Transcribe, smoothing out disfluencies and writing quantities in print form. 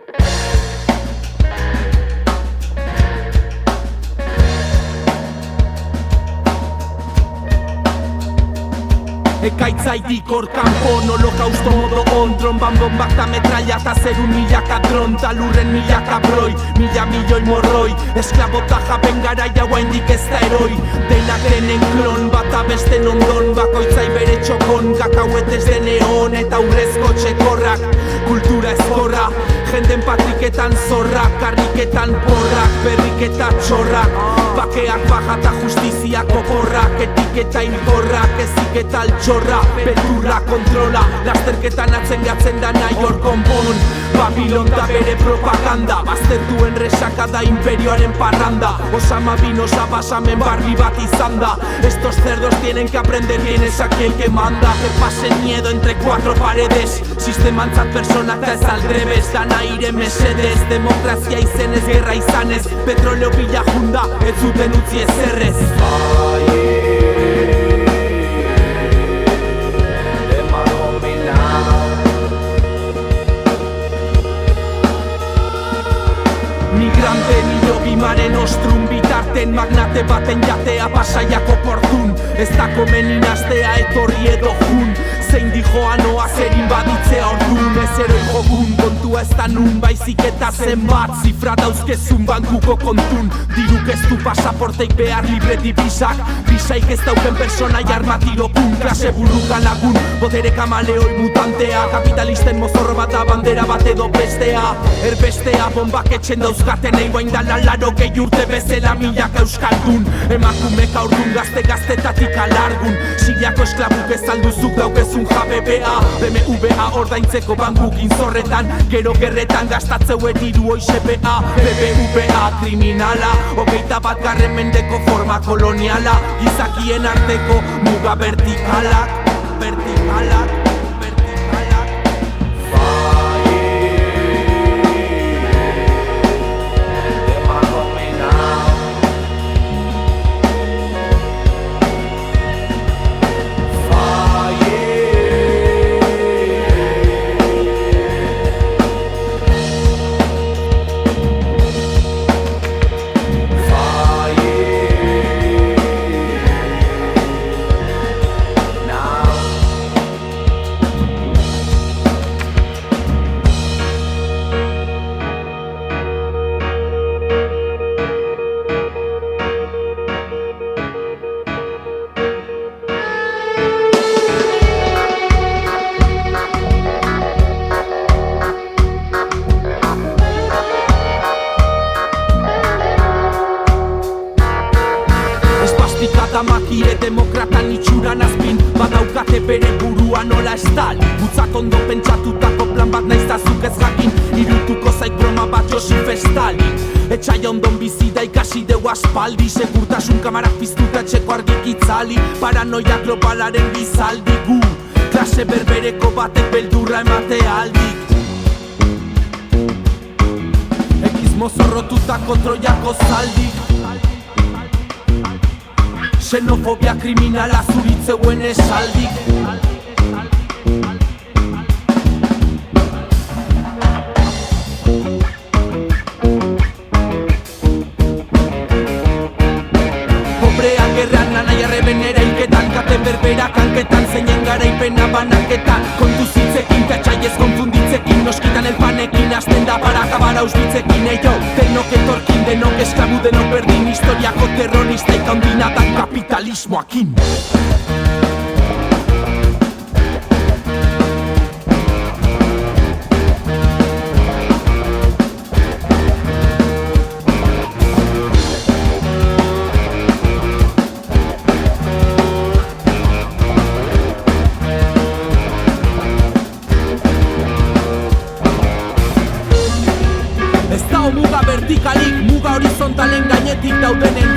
Ekaitzaitik hor kanpon, holokausto modo ondron, bombak ta metralla ta zerun milaka dron, ta lurren milaka broi, mila milioi morroi, esklabota jaben garaia oraindik ez da eroi, denak denen klon, bata besten ondon, bakoitzai bere txokon, kakauetez deneon eta urrezko txekorrak, kultura ezkorra, jenden patriketan zorrak, karriketan porrak, berriketa txorrak, bakeak bajata justiziak oporrak, etiketa hilkorrak, eziketa altxorra, beldurra kontrola, lasterketan atzengatzen da nahi hor konpon, Babilon da bere propaganda, baztertuen resakada imperioaren parranda, Osama bin basamen barbi bat izan da, estos cerdos tienen que aprender quién es aquel que manda, que pasen miedo entre cuatro paredes, sistemantzat personak eta ez aldrebes, dana ire mesedez, demokrazia izenez, gerra izanez, petroleo bila junda, ez zuten utzi ezerrez. Migrante nilo bimaren ostrum bitarten, magnate baten jatea pasaiako portun, ez da komenin astea etorri edo jun, zein dijoan oa zerin baditzea ordun, ez eroi jokun, kontua ez da nun, baizik eta zenbat, zifra dauzkezun bankuko kontun, diruk ez du pasaporteik behar libre dibisak, bisaik ez dauken personai armatirokun, klase burruka lagun, botere kamaleoi mutantea, kapitalisten mozorro bat da bandera bat edo bestea, erbestea bombak etxen dauzkaten eigoain dala laro gehi urte bezala milaka euskaldun, emakumek aurdun gaztetatik alargun, siriako esklabuk ez alduzuk daukezun jabe BA, BMW ordaintzeko bankukin zorretan, gero gerretan gastatzeuen hiru hoize BA, BBVA kriminala, 21. mendeko forma koloniala, gizakien arteko muga vertikalak, vertikalak. Makire demokratan itxuran azpin, badaukate bere burua nola estali, gutzak ondo pentsatutako plan bat naiztazuk ez jakin, irutuko zaik broma bat Josif Stalin, etxai ondon bizida ikasi deu aspaldi, segurtasun kamarak piztuta etxeko argik itzali, paranoia globalaren gizaldi gu, klase berbereko batek beldurra emate aldik, ekizmo zorrotutako troiako zaldik, xenofobia kriminala zuritzeuen esaldik. Pobrean gerran anai arrebenera hilketan, kate berberak hanketan, zeinen garaipena banaketan, kontu zitzekin, katxaiez konfunditzekin, noskitan elpanekin, azten da para acabar ausbitzekin, eio, denok etorkin, denok esklabu, denok berdin, historiako terrorista ikondinatak kapitalismoakin. Ez da muga vertikalik, muga horizontalen gainetik daudenen